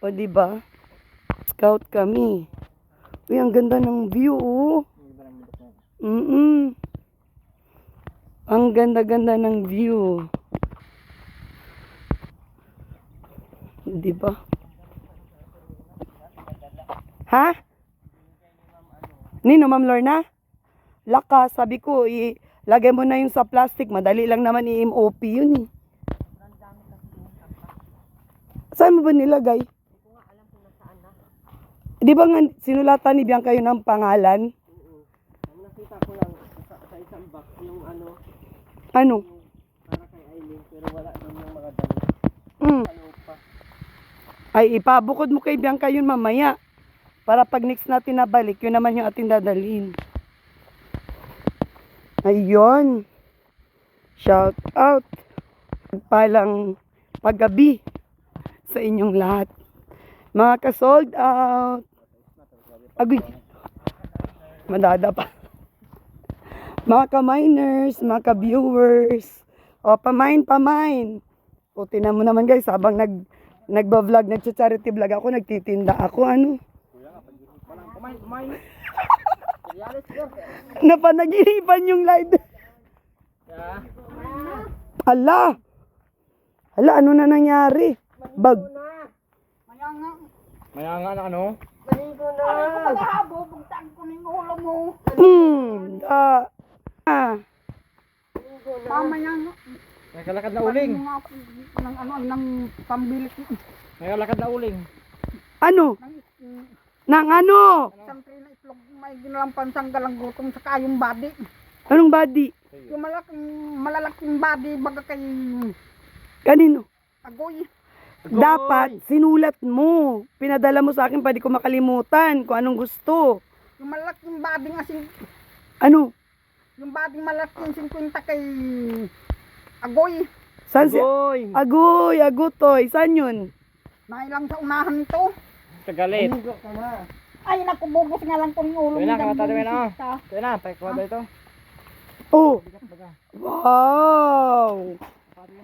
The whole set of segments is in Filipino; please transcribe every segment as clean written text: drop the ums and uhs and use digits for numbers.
O, diba? Scout kami. Uy, ang ganda ng view, oh. Ang ganda-ganda ng view. Diba? Ha? Nino, Ma'am Lorna? Lakas, sabi ko, lagay mo na yung sa plastic. Madali lang naman i-MOP yun eh. Saan mo ba nilagay? Di ba nga sinulatan ni Bianca yun ang pangalan? Ang nakita ko lang sa isang box yung ano, Ano? para kay Aileen, pero wala doon yung mga damit. Ano pa? Ay, ipabukod mo kay Bianca yun mamaya. Para pag next natin nabalik, yun naman yung ating dadalhin. Ayun. Shout out. Palang paggabi sa inyong lahat. Mga ka-sold out. Agoy. Madada pa. Mga ka-miners, mga ka-viewers. O, pamain. O, tinan mo naman guys, habang nagba-vlog, nag-charity vlog ako, nagtitinda ako, ano? Kumain. Napanaginipan yung live. Hala, ano na nangyari? Bag. Mayanga na ano? Maligo na. Ay, kung magahabo, bugtaan ko ng ulo mo. Mamaya nga. May kalakad na uling. Ng pambili ko. May kalakad na uling. Ano? Nang ano? Isang tray na itlog, may ginalampan sang galang gutong saka yung body. Anong body? Yung malalaking body, baga kay Kanino? agoy. Dapat sinulat mo. Pinadala mo sa akin, pwede ko makalimutan kung anong gusto. Yung malaking body nga, Ano? yung body malaking 50 kay agoy. Saan si... Boy! Agotoy. Saan yun? Nailang sa unahan nito. Kagalit. Maligo ka na. Ay, naku, bugos nga lang kong ulo. Tuwi na, mo, kamata tuwi na. bisita. Tuwi na, paikuha ba ito? Oh. Wow. Tuwi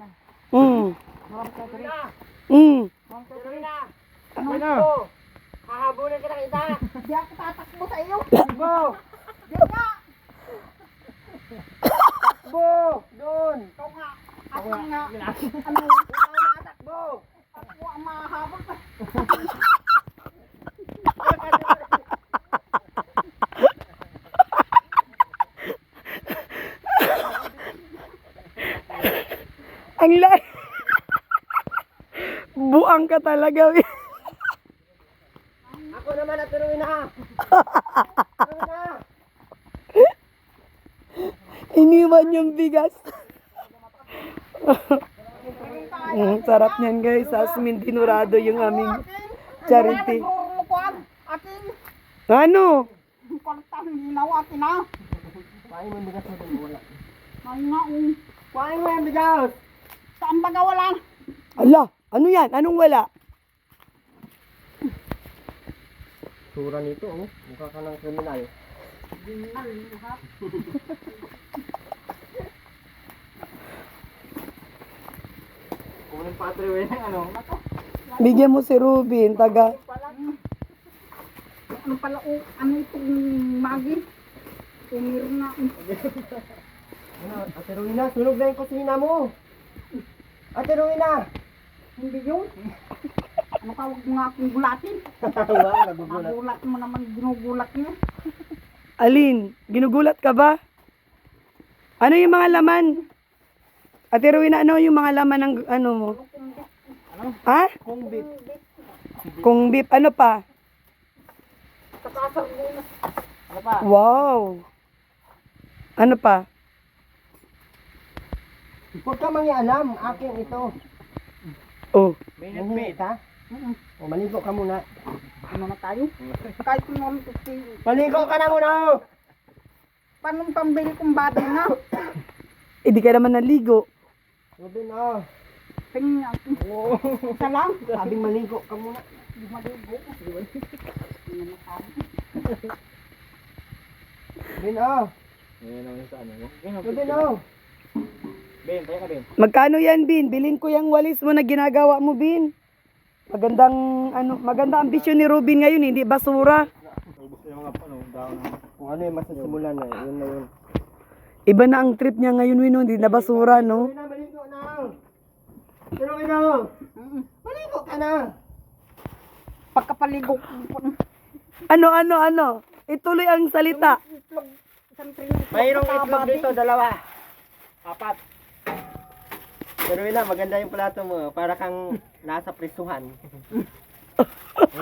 na. Hahabulin kita kita. Di ako tatakbo sa iyo. Takbo! Di nga. Takbo! Doon! Ikaw nga. Ako nga. Ano? Ikaw na, takbo! Ako ang mahabol pa. Ang lai. Buang ka talaga. Ako naman at turuin na! Turuin na! Iniwan yung bigas. Sarap niyan guys. Asmin dinurado yung aming charity. Akin. Ano? Kaltang ginaw akin na. Paano mo yung bigas mo doon? Wala. Ay nga. Paano mo yung bigas? Saan baga wala? Ala, ano yan? Anong wala? Sura nito, oh. Mukha ka ng kriminal. Kung yung patriwin ng ano? Bigyan mo si Rubin, taga... Ano pala ano itong magi? Meron na. Ano, Ate Rowena, sunog na yung kusina mo. Ate Rowena! Hindi yun. Ano ka, huwag mo nga akong gulatin. Wow, nagugulat. Nagulat mo naman, ginugulat niyo. Alin, ginugulat ka ba? Ano yung mga laman? Ate Rowena, ano yung mga laman ng ano mo? Ha? Kung beef. Kung beef, ano pa? Takasar mo na. Ano pa? Wow! Ano pa? Huwag ka mangialam, akin ito. Oh, Manhingi ka? O, maligo ka muna. Ano na tayo? Kahit kung ano ito, Maligo ka na muna! paano pambili kong body na? hindi ka naman naligo. Robin, oh. Tingin niya. Oo. Isa lang. Sabing maligo ka muna. Di maligo. Robin, oh. Ngayon naman sa ano mo. Robin, oh. Ben, tayo ka Ben. Magkano yan, Bin? Bilin ko yung walis mo na ginagawa mo, Bin. Magandang maganda ang vision ni Ruben ngayon, hindi basura. Kung ano yung masasimulan na, yun na yun. Iba na ang trip niya ngayon, Wino, hindi na basura, no? Maligo na! Pero ina! Maligo ka na! Pagkapaligo. Ano? Ituloy ang salita. Itlog. Isang trilog. Mayroong itlog dito, 2. 4. Pero ina, maganda yung plato mo. Para kang nasa prisuhan.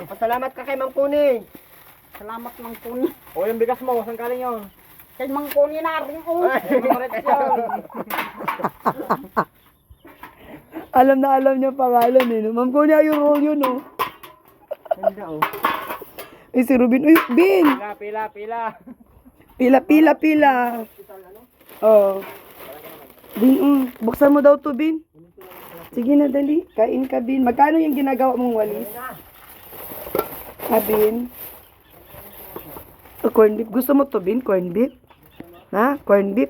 Pasalamat ka kay Mang Kuni. Salamat Mang Kuni. O yung bigas mo, saan galing yun? Kay Mang Kuni na rin. Alam na alam niya pangalan, eh. No? Ma'am ko niya yung role yun, no? Ganda oh. Eh, si Ruben, uy, Bin! Pila. Oh. Bin, buksan mo daw to, Bin. Sige na, dali. Kain ka, Bin. Magkano yung ginagawa mong walis? Bin? Corn beef. Gusto mo to, Bin? Corn beef? Ha? Corn beef?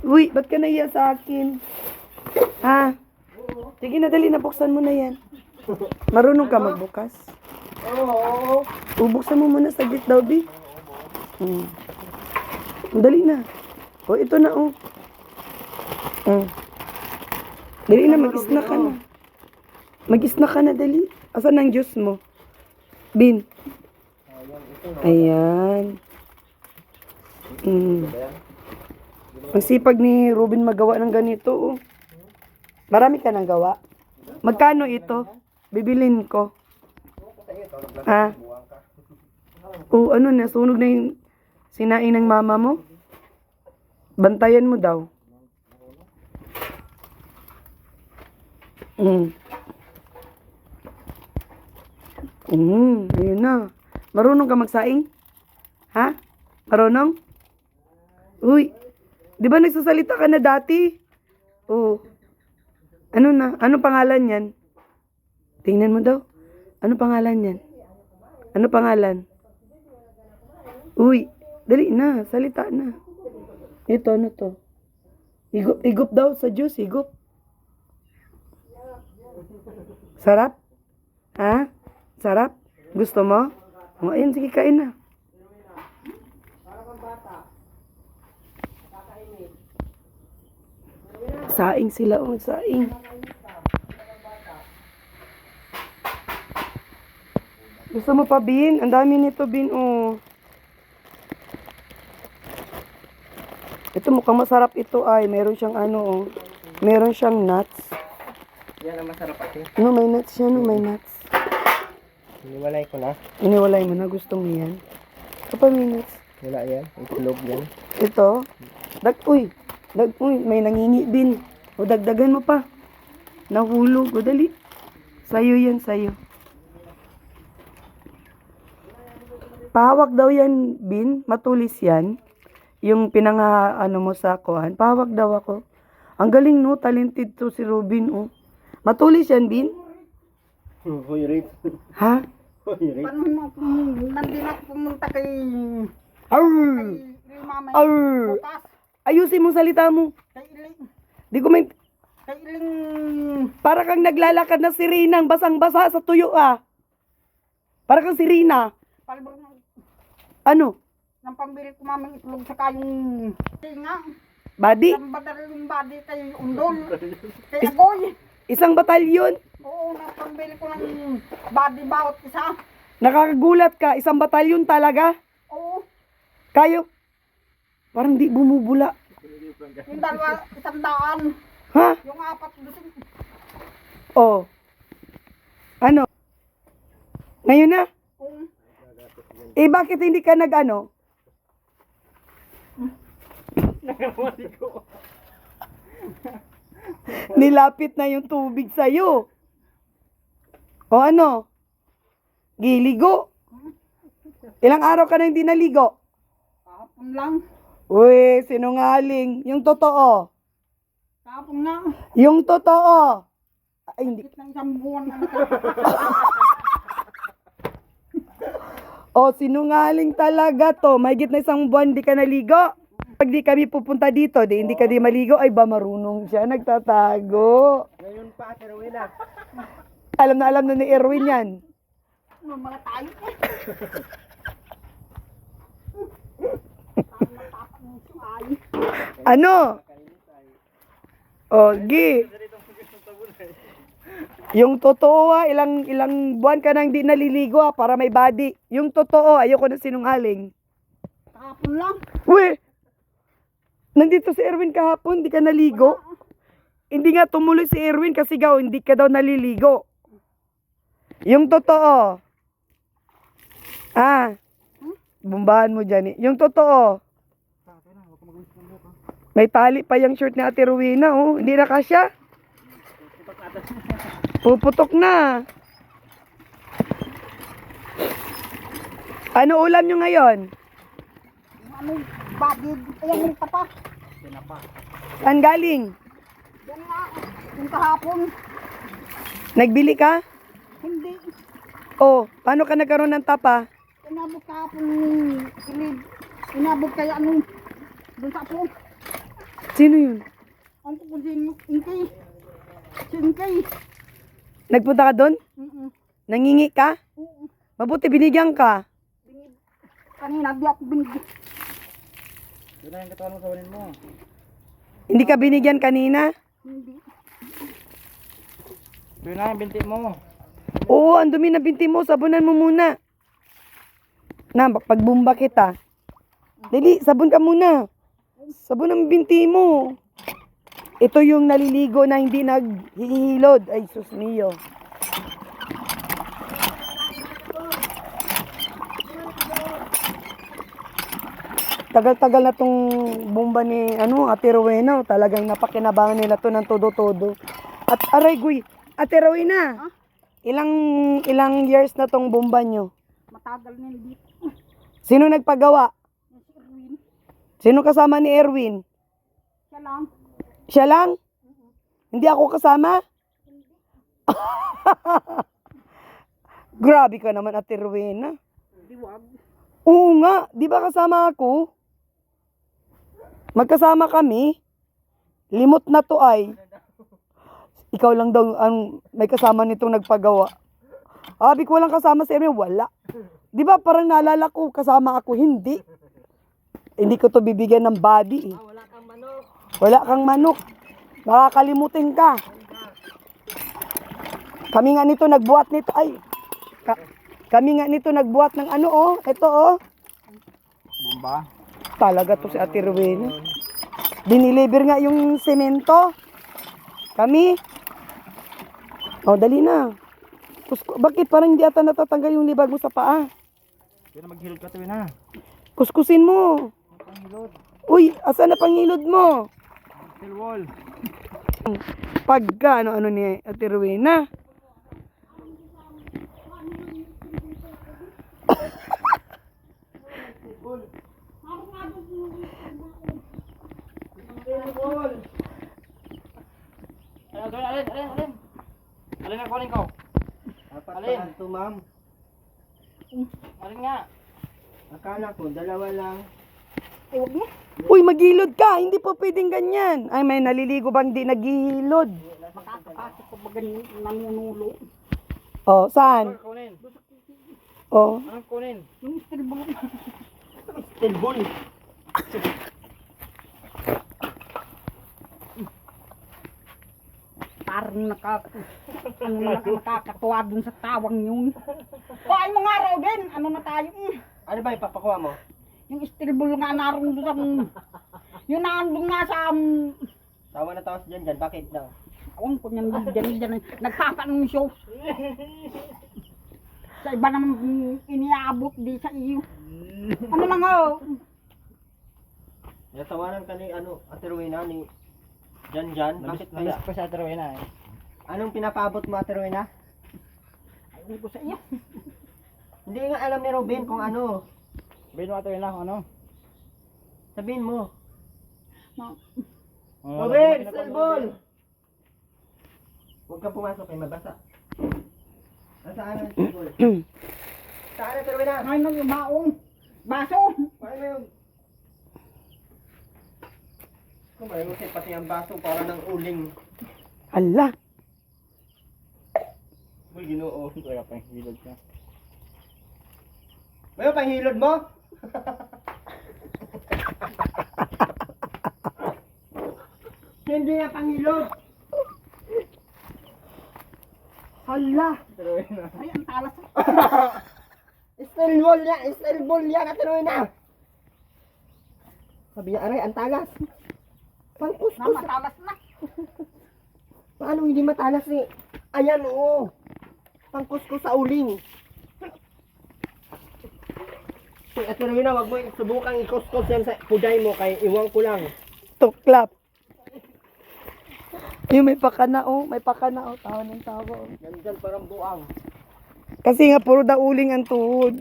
Uy, ba't ka nahiya sa akin? Ha? Sige na, dali. Nabuksan mo na yan. Marunong ka magbukas? Oo. Buksan mo muna saglit daw, Bin. Dali na. O, ito na, oh. Dali na, mag-snack ka na. Mag-snack ka na, dali. Asan ang juice mo? Bin. Ayan. Ang sipag ni Ruben magawa ng ganito, oh. Marami ka nang gawa. Magkano ito? Bibilin ko. Ha? Oh, ano na, sunog na yung sinain ng mama mo? Bantayan mo daw. Ayun na. Marunong ka magsaing? Ha? Marunong? Uy, di ba nagsasalita ka na dati? Oh. Ano na? Ano pangalan yan? Tingnan mo daw. Ano pangalan yan? Ano pangalan? Uy, dali na. Salita na. Ito, ano to? Higup daw sa juice, higup. Sarap? Ha? Sarap? Gusto mo? O, ayun, sige, kain na. Saing sila, oh, saing. Gusto mo pa, Bin? Ang dami nito, Bin, oh. Ito, mukhang masarap ito, ay. Meron siyang ano, oh. Meron siyang nuts. Yan ang masarap ate. No, may nuts siya, no, may nuts. Iniwalay ko na. Iniwalay mo na, gusto mo yan. Ito pa, may nuts. Wala yan. Itlog yan. Ito. Uy, may nangingi, Bin. O, dagdagan mo pa. Nahulog, o, dali. Sayo yan, sayo. Pahawak daw yan, Bin. Matulis yan. Yung ano mo sa kuhan. Pahawak daw ako. Ang galing, no? Talented to si Ruben, oh. Matulis yan, Bin? Hoy, Rick. Ha? Hoy, Rick. Paano mo nandun ako pumunta kay mama Arr! bukas? Ayusin mo salita mo. Kay Iling. Di ko may... Kay Iling. Para kang naglalakad na sirinang basang-basa sa tuyo, ah. Para kang sirina. Palbor Ano? ng pambili ko mamang itlog sa kayong tinga. Badi? Ang badal yung body kay Undol. Kay Agoy. Isang batalyon? Oo, napambili ko ng body bawat isa. Nakakagulat ka. Isang batalyon talaga? Oo. Kayo? Parang di bumubula. Yung 200. Ha? Yung 4 doon. Oh. Ano? Ngayon na? Kung Eh, bakit hindi ka nag-ano? Nilapit na yung tubig sa'yo. O ano? Giligo. Ilang araw ka na hindi naligo? kahapon lang. Uy, sinungaling. Yung totoo. Kahapon lang. Yung totoo. Ay, hindi. Ng isang buwan na O, sinungaling talaga to. Mahigit na isang buwan di ka naligo. Pag di kami pupunta dito, hindi ka di maligo, ay ba marunong siya, nagtatago. Ngayon pa, Ate Rowena. Alam na ni Erwin yan. Ano mga tayo eh. Ano? O, Gi. Yung totoo ilang buwan ka nang di naliligo para may body. Yung totoo, ayoko na sinungaling. Kahapon lang. Uy! Nandito si Erwin kahapon, di ka naligo. Hindi nga tumuloy si Erwin kasi hindi ka daw naliligo. Yung totoo. Bumbahan mo dyan eh. Yung totoo. May tali pa yung shirt ni Ate Rowena, oh. Hindi na kasya. Puputok na. Ano ulam nyo ngayon? Ano, bagid. Ayan yung tapa. Saan galing? Yan nga. Yung kahapon. Nagbili ka? Hindi. Oh, paano ka nagkaroon ng tapa? Inabot kahapon yung ilid. Inabot kaya ano. Doon sa po. Sino yun? Ang kukusin yung inkay. Si inkay. Nagpunta ka doon? Nangingi ka? Oo. Mabuti binigyan ka. Kanina di ako binigyan. Yun na yung katawan mo, sawanin mo. Hindi ka binigyan kanina? Hindi. Yun na yung binti mo. Oo, ang dumi na binti mo. Sabunan mo muna. Na, pagbumba kita. Dali, sabon ka muna. Sabon ang binti mo. Ito yung naliligo na hindi naghihilod. Ay, sus mio. Tagal-tagal na tong bomba ni Ate Rowena. Talagang napakinabangan nila to ng todo-todo. At aray guy, Ate Rowena. Ilang years na tong bomba nyo? Matagal na hindi. Sino nagpagawa? Si Erwin. Sino kasama ni Erwin? Siya lang. Siya lang? Hindi ako kasama? Grabe ka naman, Ate Rowena. Diwag. Oo nga, di ba kasama ako? Magkasama kami. Limot na to ay. Ikaw lang daw ang may kasama nitong nagpagawa. Sabi ko walang kasama si Erwin, wala. Di ba parang naalala ko, kasama ako, hindi. Hindi ko to bibigyan ng body eh. Wala kang manok. Wala kang manok. Makakalimutin ka. Kami nga nito nagbuhat nito. Ay. Kami nga nito nagbuhat ng ito Bomba. Talaga to si Ate Rowena. Diniliver nga yung semento. Kami. Dali na. Bakit parang hindi ata natatanggal yung libag mo sa paa? Yun na maghilod ka tuwin ha. Kuskusin mo. Panghilod. Uy, asan na pangilod mo? Steel wall. Pagka ano ni Ate Rowena. Alin. Alin ang kunin ko? Alin? Ito, ma'am. Alin nga? Akala ko, dalawa lang. Huwag mo. Uy, maghilod ka. Hindi po pwedeng ganyan. Ay, may naliligo bang di naghihilod? Makakapasok ko ba nanunulo. Saan? Anong kunin? Anong kunin? Yung stilbol. Steel ball. Parang nakakatuwa dun sa tawang yun. Kuhain mo nga raw din. Ano na tayo? Ano ba ipapakuha mo? Yung stilbol nga naroon doon sa... Yung naandun nga sa... Tawa na tawas dyan. Bakit daw? Awang ko niyan dyan. Nagpapanunsyo. Sa iba naman iniabot di sa iyo. Ano lang oh. Natawanan ka ni Ate Rowena ni Jan. Bakit kaya? Nabis ko sa Ate Rowena eh. Anong pinapaabot mo, Ate Rowena? Ayun ko sa iyo. Hindi nga alam ni Robin kung ano. Sabihin mo Ate Rowena kung ano. Sabihin mo. Oh, Robin, steel ball! Huwag kang pumasok eh, mabasa. Nasaan ang steel ball? Saan, Ate Rowena? Ay nang baong. Baso. Paano mo yung... Kumain mo siya pati ang baso para ng uling. Hala. Uy, ginoo. Wala pang hilod ka. May panghilod mo? Hindi na panghilod. Hala. Turuin na. Ay, ang talas. Steel ball yan. Steel ball yan. Atinuin na. Sabi niya, aray, ang talas. Na, Pangkuskus. matalas na. Paano hindi matalas eh? Ayan, oo. Pangkuskus sa uling. Uy, atinuin na, wag mo subukang ikuskus yan sa puday mo kay iwang ko lang. Tuklap. Yung may pakana oh. May pakana oh. Tawa ng tawa oh. Nandyan parang buang. Kasi nga puro daw uling ang tuhod.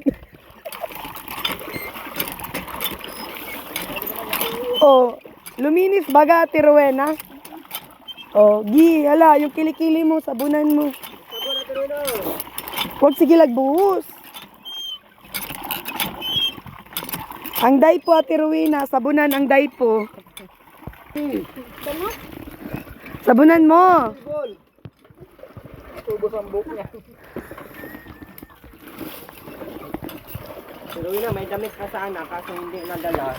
Oh, luminis baga Ate Rowena. Oh, gi, hala, yung kilikili mo, sabunan mo. Sabon na tuloy na. Huwag sige lagbuhos. Ang daypo Ate Rowena, sabunan ang daypo. Sabunan mo. Ball. Tubos ang buhok niya. Tuloy na, may damit ka sana kaso hindi nadala.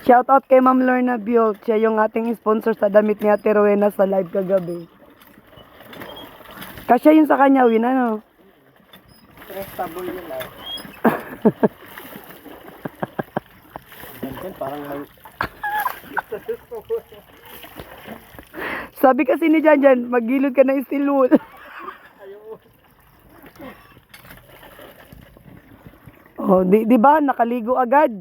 Shout out kay Ma'am Lorna Biol. Siya yung ating sponsor sa damit ni Ate Rowena sa live kagabi. Kasya yun sa kanya, win ano? Stressable yun ah. Nandyan parang may... Sabi kasi ni Janjan, maggilod ka ng steel wool. Oh, di ba nakaligo agad?